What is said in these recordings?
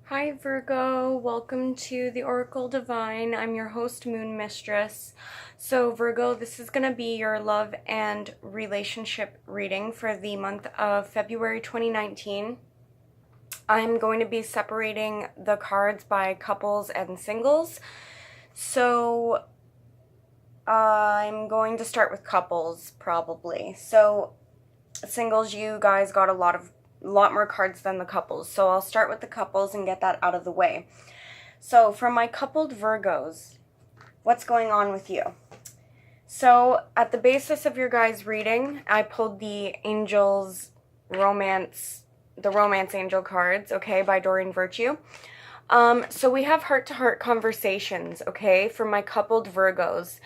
Hi Virgo, welcome to the Oracle Divine. I'm your host, Moon Mistress. So Virgo, this is going to be your love and relationship reading for the month of February 2019. I'm going to be separating the cards by couples and singles. So I'm going to start with couples probably. So singles, you guys got a lot more cards than the couples. So I'll start with the couples and get that out of the way. So for my coupled Virgos, what's going on with you? So at the basis of your guys' reading, I pulled the romance angel cards, okay, by Doreen Virtue. So we have heart-to-heart conversations, okay, for my coupled Virgos.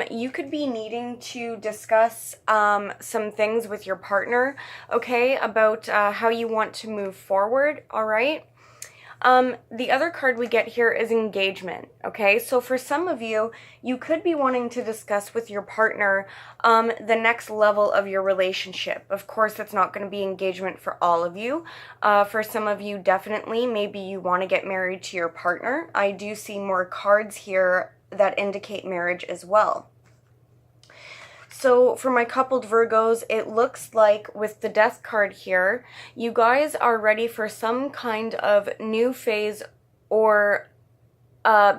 You could be needing to discuss some things with your partner, okay, about how you want to move forward, all right? The other card we get here is engagement, okay? So for some of you, you could be wanting to discuss with your partner the next level of your relationship. Of course, it's not going to be engagement for all of you. For some of you, definitely, maybe you want to get married to your partner. I do see more cards here that indicate marriage as well. So for my coupled Virgos, it looks like with the Death card here, you guys are ready for some kind of new phase or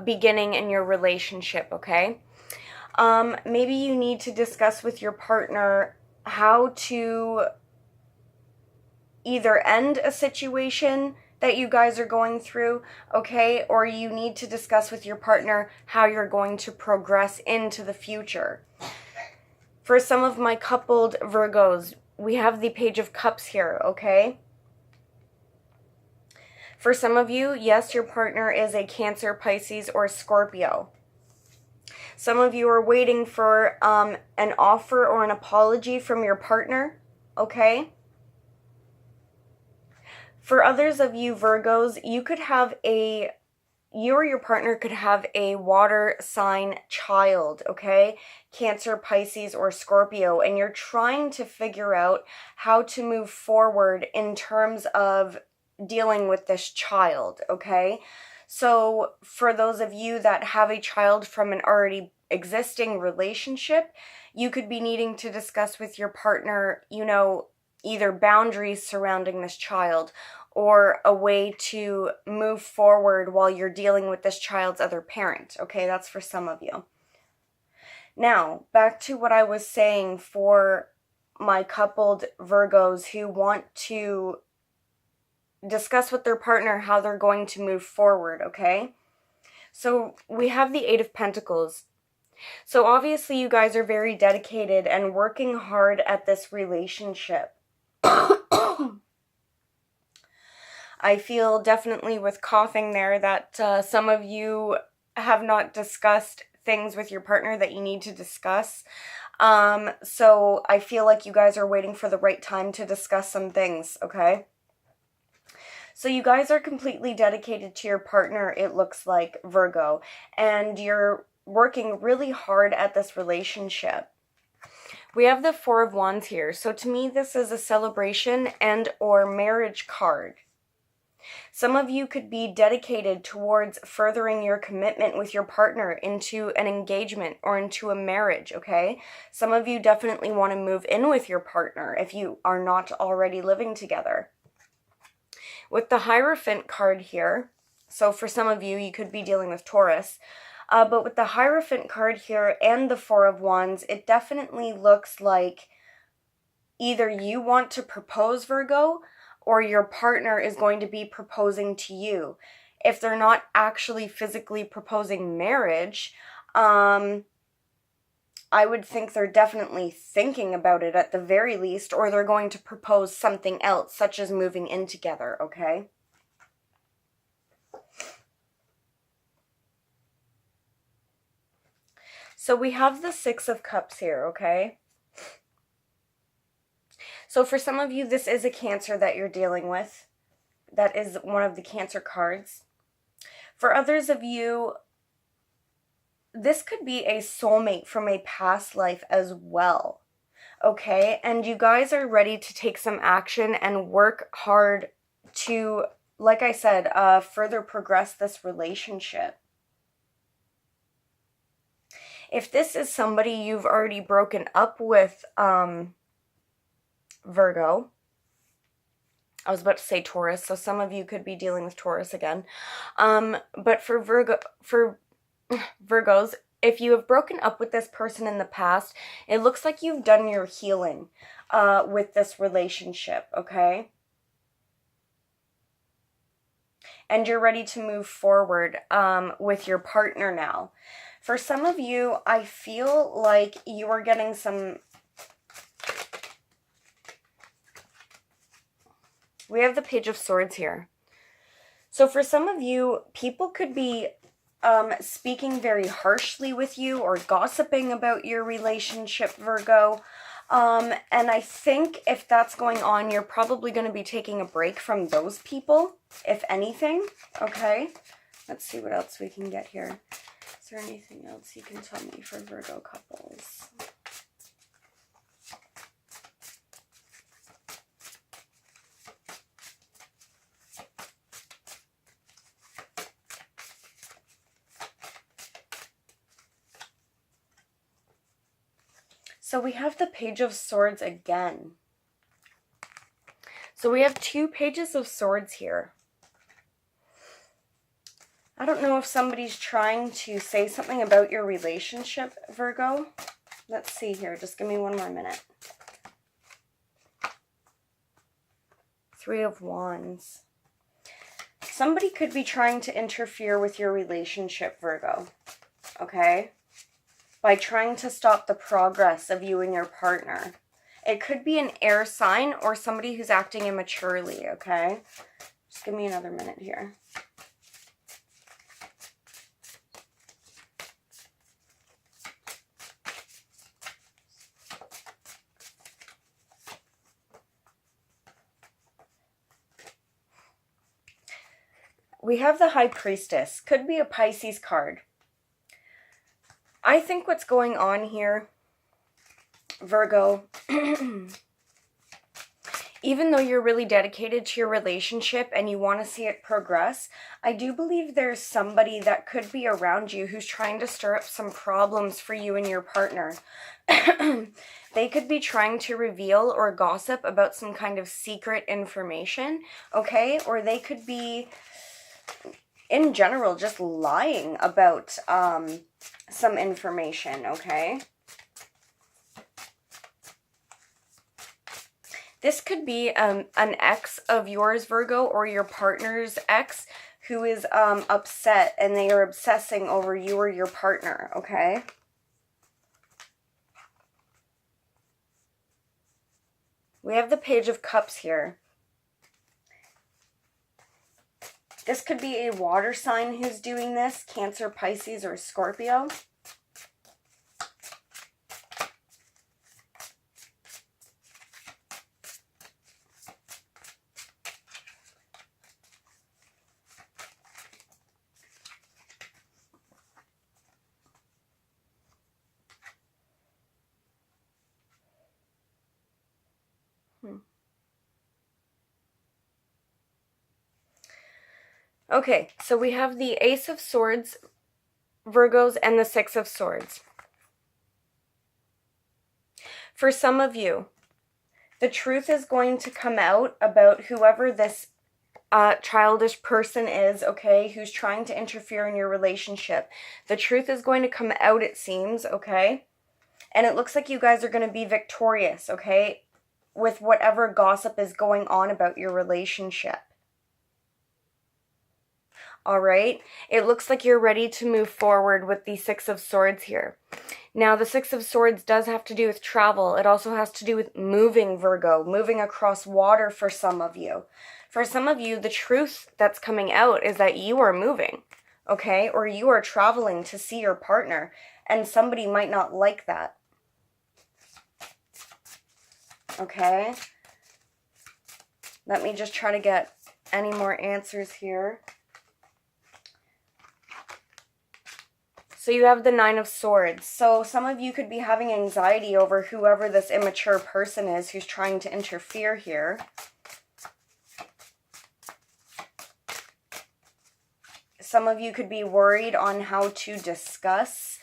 beginning in your relationship, okay? Maybe you need to discuss with your partner how to either end a situation that you guys are going through, okay? Or you need to discuss with your partner how you're going to progress into the future. For some of my coupled Virgos, we have the Page of Cups here, okay? For some of you, yes, your partner is a Cancer, Pisces, or Scorpio. Some of you are waiting for an offer or an apology from your partner, okay? For others of you Virgos, you or your partner could have a water sign child, okay? Cancer, Pisces, or Scorpio, and you're trying to figure out how to move forward in terms of dealing with this child, okay? So for those of you that have a child from an already existing relationship, you could be needing to discuss with your partner, either boundaries surrounding this child or a way to move forward while you're dealing with this child's other parent. Okay, that's for some of you. Now, back to what I was saying for my coupled Virgos who want to discuss with their partner how they're going to move forward, okay? So we have the Eight of Pentacles. So obviously you guys are very dedicated and working hard at this relationship. I feel definitely with coughing there that some of you have not discussed things with your partner that you need to discuss. So I feel like you guys are waiting for the right time to discuss some things, okay? So you guys are completely dedicated to your partner, it looks like, Virgo, and you're working really hard at this relationship. We have the Four of Wands here. So to me, this is a celebration and or marriage card. Some of you could be dedicated towards furthering your commitment with your partner into an engagement or into a marriage, okay? Some of you definitely want to move in with your partner if you are not already living together. With the Hierophant card here, so for some of you, you could be dealing with Taurus, but with the Hierophant card here and the Four of Wands, it definitely looks like either you want to propose, Virgo, or your partner is going to be proposing to you. If they're not actually physically proposing marriage, I would think they're definitely thinking about it at the very least, or they're going to propose something else, such as moving in together, okay? So we have the Six of Cups here, okay? So for some of you, this is a Cancer that you're dealing with. That is one of the Cancer cards. For others of you, this could be a soulmate from a past life as well, okay? And you guys are ready to take some action and work hard to like I said, further progress this relationship. If this is somebody you've already broken up with, Virgo, I was about to say Taurus, so some of you could be dealing with Taurus again. But for Virgos, if you have broken up with this person in the past, it looks like you've done your healing with this relationship, okay? And you're ready to move forward with your partner now. For some of you, I feel like you are getting some... We have the Page of Swords here. So for some of you, people could be speaking very harshly with you or gossiping about your relationship, Virgo. And I think if that's going on, you're probably going to be taking a break from those people, if anything. Okay, let's see what else we can get here. Is there anything else you can tell me for Virgo couples? So we have the Page of Swords again. So we have two Pages of Swords here. I don't know if somebody's trying to say something about your relationship, Virgo. Let's see here. Just give me one more minute. Three of Wands. Somebody could be trying to interfere with your relationship, Virgo. Okay? By trying to stop the progress of you and your partner. It could be an air sign or somebody who's acting immaturely, okay? Just give me another minute here. We have the High Priestess. Could be a Pisces card. I think what's going on here, Virgo, even though you're really dedicated to your relationship and you want to see it progress, I do believe there's somebody that could be around you who's trying to stir up some problems for you and your partner. They could be trying to reveal or gossip about some kind of secret information, okay? Or they could be, in general, just lying about some information, okay? This could be an ex of yours, Virgo, or your partner's ex who is upset and they are obsessing over you or your partner, okay? We have the Page of Cups here. This could be a water sign who's doing this, Cancer, Pisces, or Scorpio. Okay, so we have the Ace of Swords, Virgos, and the Six of Swords. For some of you, the truth is going to come out about whoever this childish person is, okay, who's trying to interfere in your relationship. The truth is going to come out, it seems, okay? And it looks like you guys are going to be victorious, okay, with whatever gossip is going on about your relationship. All right, it looks like you're ready to move forward with the Six of Swords here. Now, the Six of Swords does have to do with travel. It also has to do with moving, Virgo, moving across water for some of you. For some of you, the truth that's coming out is that you are moving, okay? Or you are traveling to see your partner, and somebody might not like that. Okay? Let me just try to get any more answers here. So you have the Nine of Swords. So some of you could be having anxiety over whoever this immature person is who's trying to interfere here. some of you could be worried on how to discuss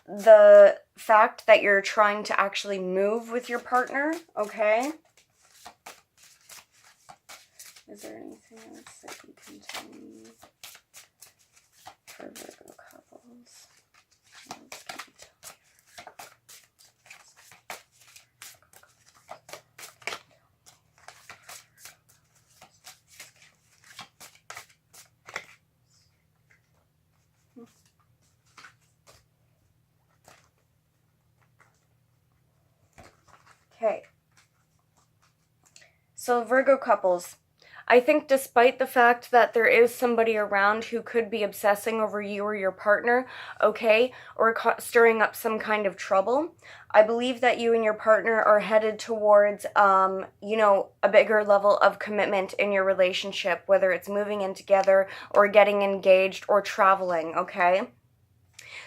the fact that you're trying to actually move with your partner, okay? Is there anything else that you can tell me for Virgo couples? What else can you tell me? Okay. So Virgo couples, I think despite the fact that there is somebody around who could be obsessing over you or your partner, okay, or stirring up some kind of trouble, I believe that you and your partner are headed towards, you know, a bigger level of commitment in your relationship, whether it's moving in together or getting engaged or traveling, okay?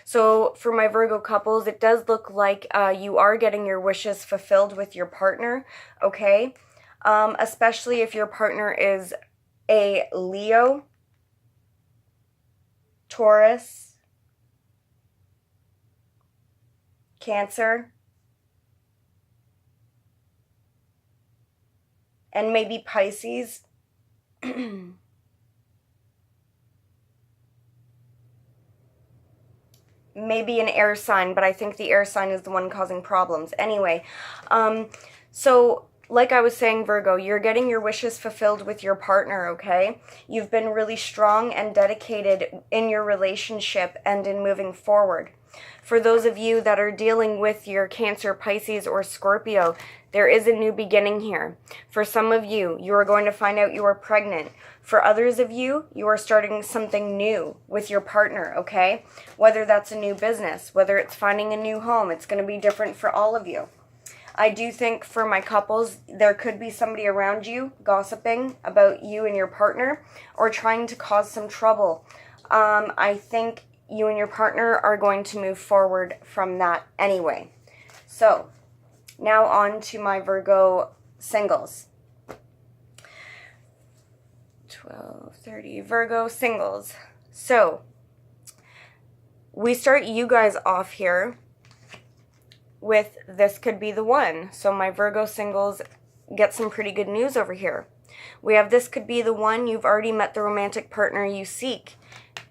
So for my Virgo couples, it does look like you are getting your wishes fulfilled with your partner, okay? Especially if your partner is a Leo, Taurus, Cancer, and maybe Pisces. Maybe an air sign, but I think the air sign is the one causing problems. Anyway, so like I was saying, Virgo, you're getting your wishes fulfilled with your partner, okay? You've been really strong and dedicated in your relationship and in moving forward. For those of you that are dealing with your Cancer, Pisces, or Scorpio, there is a new beginning here. For some of you, you are going to find out you are pregnant. For others of you, you are starting something new with your partner, okay? Whether that's a new business, whether it's finding a new home, it's going to be different for all of you. I do think for my couples, there could be somebody around you gossiping about you and your partner or trying to cause some trouble. I think you and your partner are going to move forward from that anyway. So, now on to my Virgo singles. 12:30 Virgo singles. So, we start you guys off here with this could be the one. So my Virgo singles get some pretty good news over here. We have this could be the one. You've already met the romantic partner you seek.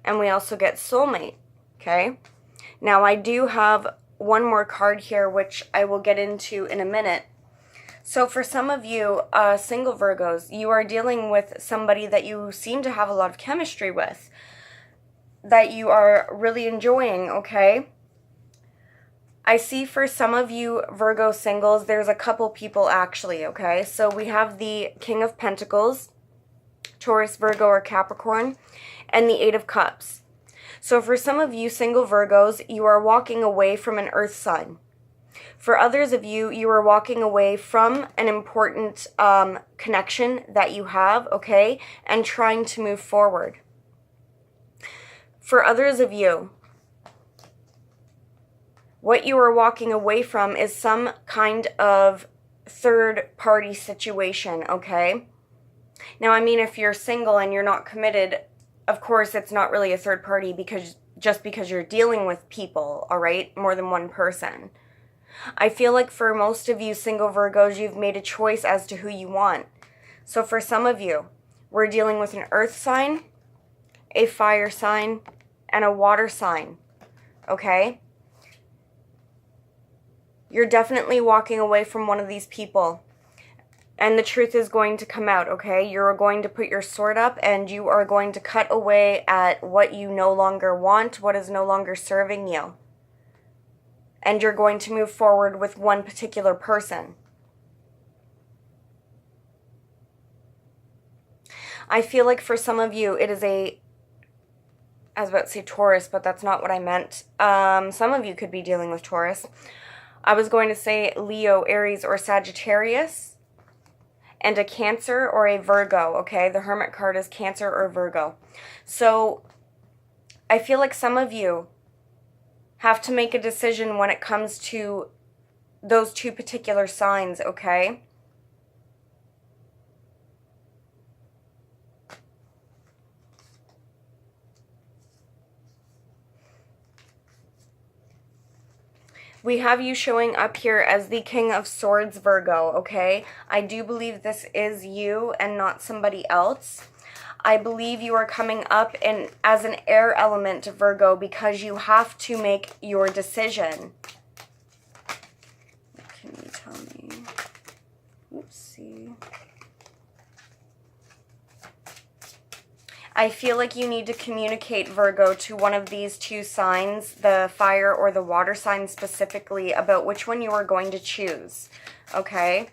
And we also get soulmate. Okay? Now I do have one more card here, which I will get into in a minute. So for some of you, single Virgos, you are dealing with somebody that you seem to have a lot of chemistry with, that you are really enjoying, okay? I see for some of you Virgo singles, there's a couple people actually, okay? So we have the King of Pentacles, Taurus, Virgo, or Capricorn, and the Eight of Cups. So for some of you single Virgos, you are walking away from an earth sign. For others of you, you are walking away from an important connection that you have, okay, and trying to move forward. For others of you, what you are walking away from is some kind of third-party situation, okay? Now, I mean, if you're single and you're not committed, of course, it's not really a third party because you're dealing with people, all right? More than one person. I feel like for most of you single Virgos, you've made a choice as to who you want. So for some of you, we're dealing with an earth sign, a fire sign, and a water sign, okay? You're definitely walking away from one of these people. And the truth is going to come out, okay? You're going to put your sword up and you are going to cut away at what you no longer want, what is no longer serving you. And you're going to move forward with one particular person. I feel like for some of you, it is I was about to say Taurus, but that's not what I meant. Some of you could be dealing with Taurus. I was going to say Leo, Aries, or Sagittarius, and a Cancer or a Virgo, okay? The Hermit card is Cancer or Virgo. So I feel like some of you have to make a decision when it comes to those two particular signs, okay? We have you showing up here as the King of Swords, Virgo, okay? I do believe this is you and not somebody else. I believe you are coming up in as an air element, Virgo, because you have to make your decision. What can you tell me? Oopsie. I feel like you need to communicate, Virgo, to one of these two signs, the fire or the water sign specifically, about which one you are going to choose, okay?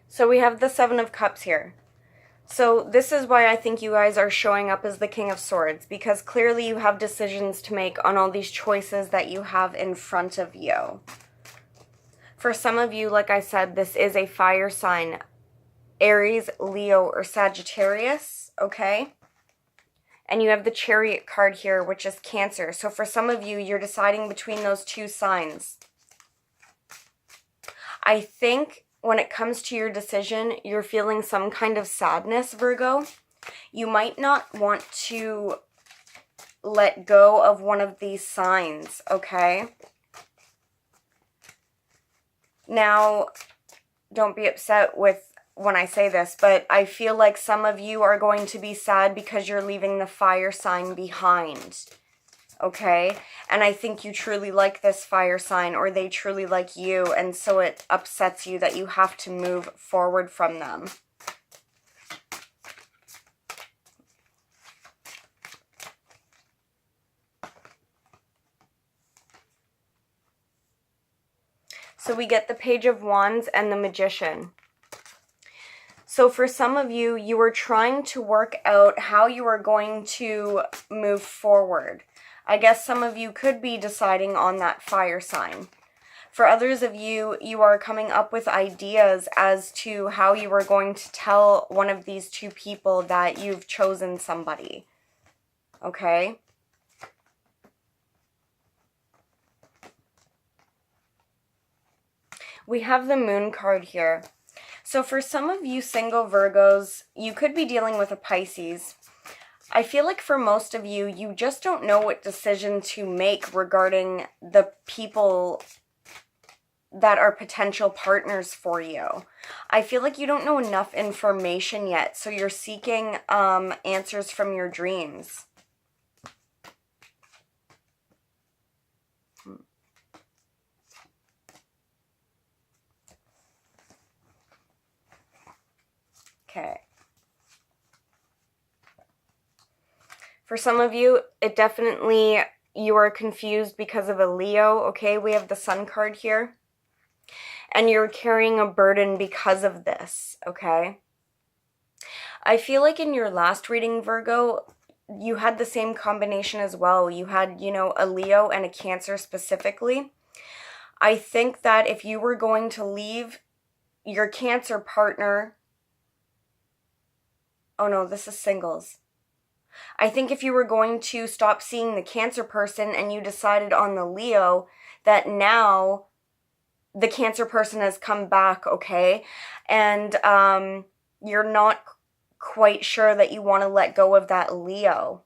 So we have the Seven of Cups here. So this is why I think you guys are showing up as the King of Swords, because clearly you have decisions to make on all these choices that you have in front of you. For some of you, like I said, this is a fire sign, Aries, Leo, or Sagittarius, okay? And you have the Chariot card here, which is Cancer. So for some of you, you're deciding between those two signs. I think when it comes to your decision, you're feeling some kind of sadness, Virgo. You might not want to let go of one of these signs, okay? Now, don't be upset with when I say this, but I feel like some of you are going to be sad because you're leaving the fire sign behind. Okay, and I think you truly like this fire sign, or they truly like you, and so it upsets you that you have to move forward from them. So we get the Page of Wands and the Magician. So for some of you, you are trying to work out how you are going to move forward. I guess some of you could be deciding on that fire sign. For others of you, you are coming up with ideas as to how you are going to tell one of these two people that you've chosen somebody. Okay? We have the Moon card here. So for some of you single Virgos, you could be dealing with a Pisces. I feel like for most of you, you just don't know what decision to make regarding the people that are potential partners for you. I feel like you don't know enough information yet, so you're seeking answers from your dreams. Okay. For some of you, it definitely, you are confused because of a Leo, okay? We have the Sun card here. And you're carrying a burden because of this, okay? I feel like in your last reading, Virgo, you had the same combination as well. You had, you know, a Leo and a Cancer specifically. I think that if you were going to leave your Cancer partner... Oh no, this is singles. I think if you were going to stop seeing the Cancer person and you decided on the Leo, that now the Cancer person has come back, okay? And you're not quite sure that you want to let go of that Leo.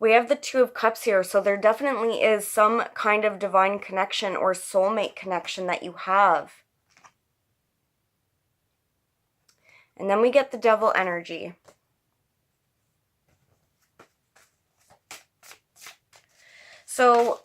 We have the Two of Cups here, so there definitely is some kind of divine connection or soulmate connection that you have. And then we get the Devil energy. So,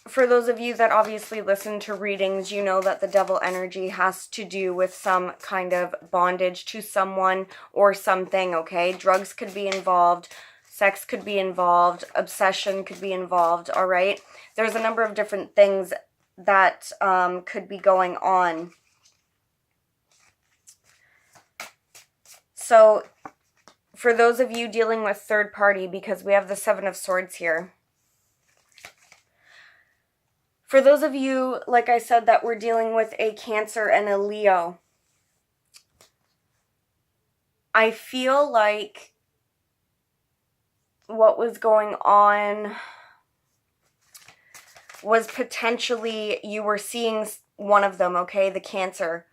for those of you that obviously listen to readings, you know that the Devil energy has to do with some kind of bondage to someone or something, okay? Drugs could be involved, sex could be involved, obsession could be involved, all right? There's a number of different things that could be going on. So, for those of you dealing with third party, because we have the Seven of Swords here, for those of you, like I said, that we're dealing with a Cancer and a Leo, I feel like what was going on was potentially you were seeing one of them, okay, the Cancer.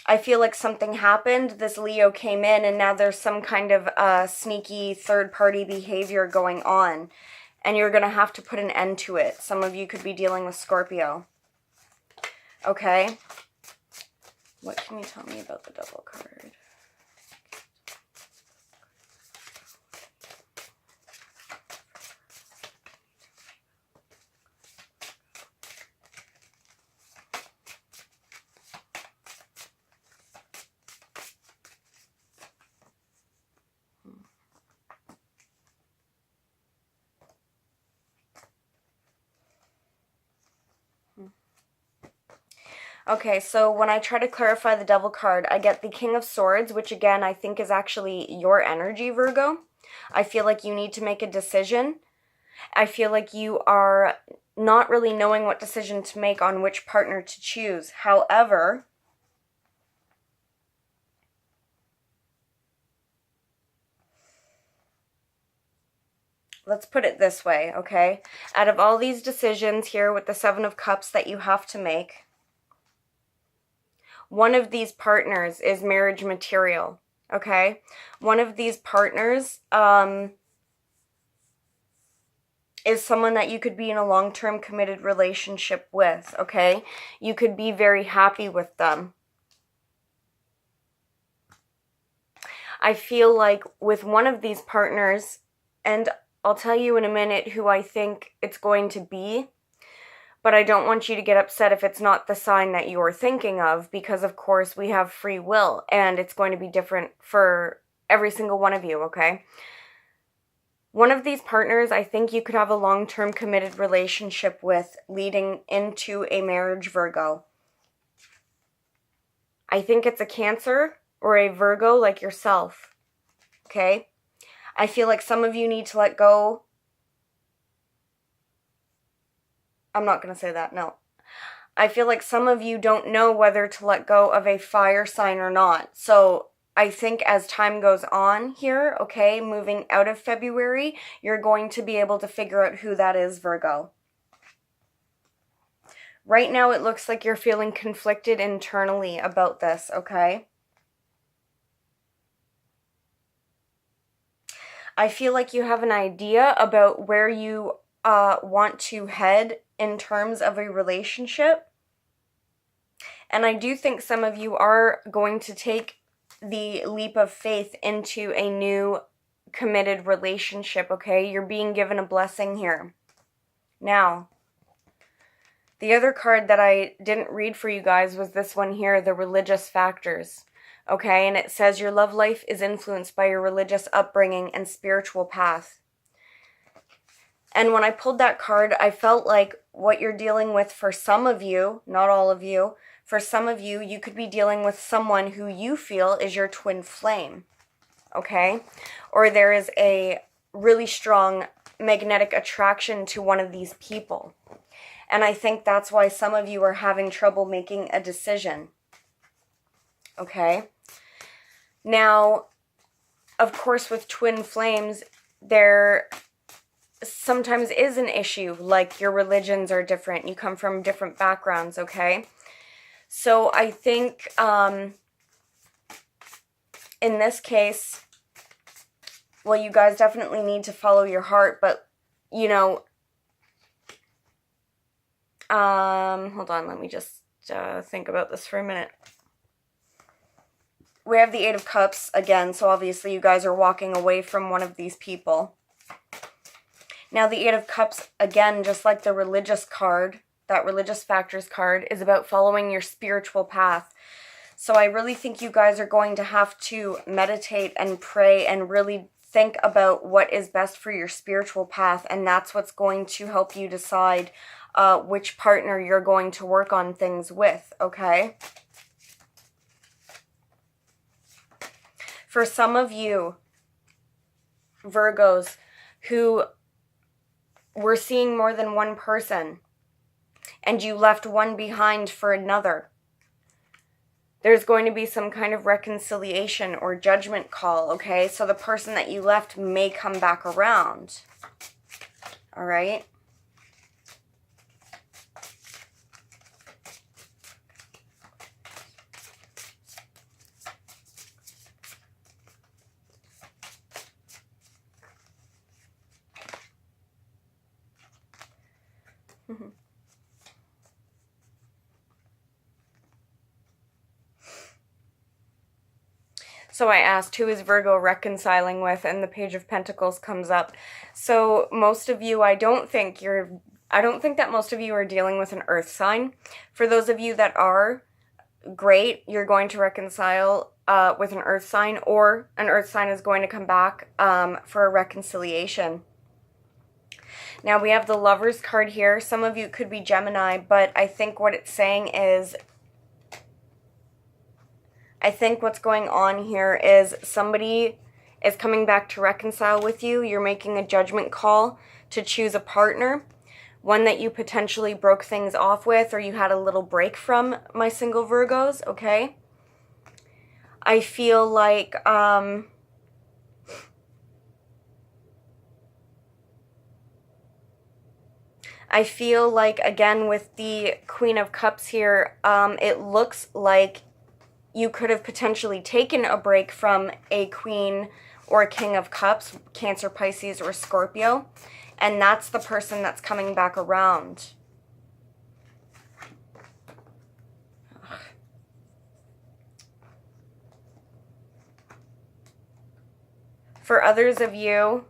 I feel like something happened, this Leo came in, and now there's some kind of sneaky third-party behavior going on, and you're going to have to put an end to it. Some of you could be dealing with Scorpio. Okay? What can you tell me about the Devil card? Okay, so when I try to clarify the Devil card, I get the King of Swords, which again, I think is actually your energy, Virgo. I feel like you need to make a decision. I feel like you are not really knowing what decision to make on which partner to choose. However, let's put it this way, okay? Out of all these decisions here with the Seven of Cups that you have to make, one of these partners is marriage material, okay? One of these partners is someone that you could be in a long-term committed relationship with, okay? You could be very happy with them. I feel like with one of these partners, and I'll tell you in a minute who I think it's going to be, but I don't want you to get upset if it's not the sign that you're thinking of, because of course we have free will and it's going to be different for every single one of you, okay? One of these partners I think you could have a long-term committed relationship with leading into a marriage, Virgo. I think it's a Cancer or a Virgo like yourself, okay? I feel like some of you need to let go. I'm not going to say that, no. I feel like some of you don't know whether to let go of a fire sign or not. So I think as time goes on here, okay, moving out of February, you're going to be able to figure out who that is, Virgo. Right now it looks like you're feeling conflicted internally about this, okay? I feel like you have an idea about where you want to head in terms of a relationship. And I do think some of you are going to take the leap of faith into a new committed relationship, okay? You're being given a blessing here. Now, the other card that I didn't read for you guys was this one here, the religious factors, okay? And it says your love life is influenced by your religious upbringing and spiritual path. And when I pulled that card, I felt like what you're dealing with for some of you, not all of you, for some of you, you could be dealing with someone who you feel is your twin flame, okay? Or there is a really strong magnetic attraction to one of these people. And I think that's why some of you are having trouble making a decision, okay? Now, of course, with twin flames, there sometimes is an issue, like your religions are different, you come from different backgrounds, okay? So I think in this case, well, you guys definitely need to follow your heart, but, you know, hold on, let me just think about this for a minute. We have the Eight of Cups again, so obviously you guys are walking away from one of these people. Now, the Eight of Cups, again, just like the religious card, that religious factors card, is about following your spiritual path. So I really think you guys are going to have to meditate and pray and really think about what is best for your spiritual path, and that's what's going to help you decide which partner you're going to work on things with, okay? For some of you, Virgos, who were seeing more than one person, and you left one behind for another, there's going to be some kind of reconciliation or judgment call, okay? So the person that you left may come back around, all right? So I asked, who is Virgo reconciling with? And the Page of Pentacles comes up. So most of you, I don't think that most of you are dealing with an earth sign. For those of you that are, great, you're going to reconcile with an earth sign, or an earth sign is going to come back for a reconciliation. Now we have the Lovers card here. Some of you could be Gemini, but I think what it's saying is, I think what's going on here is somebody is coming back to reconcile with you. You're making a judgment call to choose a partner, one that you potentially broke things off with, or you had a little break from, my single Virgos, okay? I feel like, again, with the Queen of Cups here, it looks like you could have potentially taken a break from a Queen or a King of Cups, Cancer, Pisces, or Scorpio, and that's the person that's coming back around. For others of you,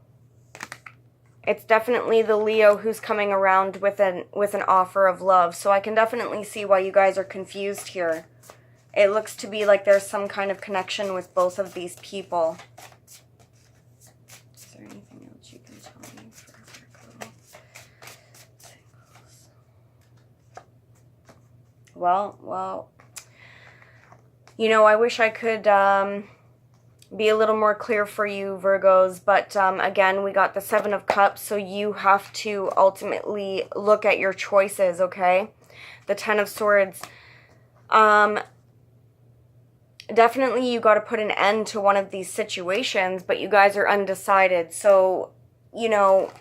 it's definitely the Leo who's coming around with an offer of love. So I can definitely see why you guys are confused here. It looks to be like there's some kind of connection with both of these people. Is there anything else you can tell me for Virgo singles? Well, you know, I wish I could be a little more clear for you, Virgos, but again, we got the Seven of Cups, so you have to ultimately look at your choices, okay? The Ten of Swords. Definitely you got to put an end to one of these situations, but you guys are undecided. So, you know,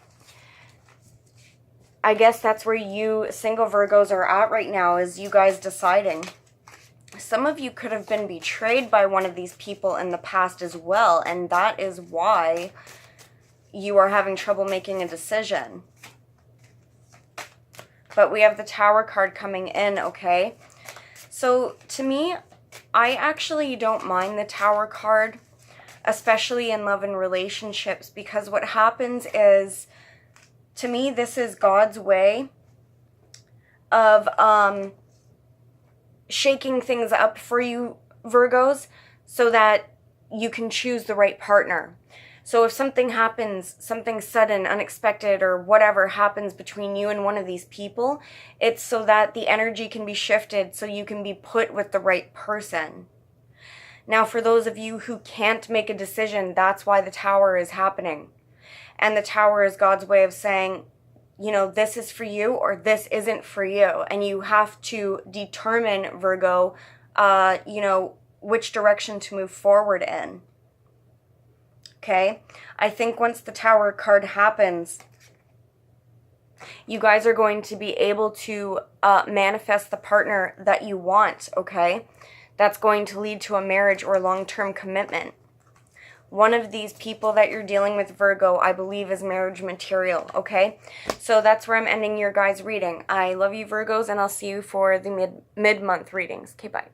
I guess that's where you single Virgos are at right now, is you guys deciding. Some of you could have been betrayed by one of these people in the past as well, and that is why you are having trouble making a decision. But we have the Tower card coming in, okay? So, to me, I actually don't mind the Tower card, especially in love and relationships, because what happens is, to me, this is God's way of shaking things up for you, Virgos, so that you can choose the right partner. So if something happens, something sudden, unexpected, or whatever happens between you and one of these people, it's so that the energy can be shifted so you can be put with the right person. Now, for those of you who can't make a decision, that's why the Tower is happening. And the Tower is God's way of saying, you know, this is for you or this isn't for you. And you have to determine, Virgo, you know, which direction to move forward in. Okay? I think once the Tower card happens, you guys are going to be able to manifest the partner that you want, okay? That's going to lead to a marriage or long-term commitment. One of these people that you're dealing with, Virgo, I believe is marriage material, okay? So that's where I'm ending your guys' reading. I love you, Virgos, and I'll see you for the mid-month readings. Okay, bye.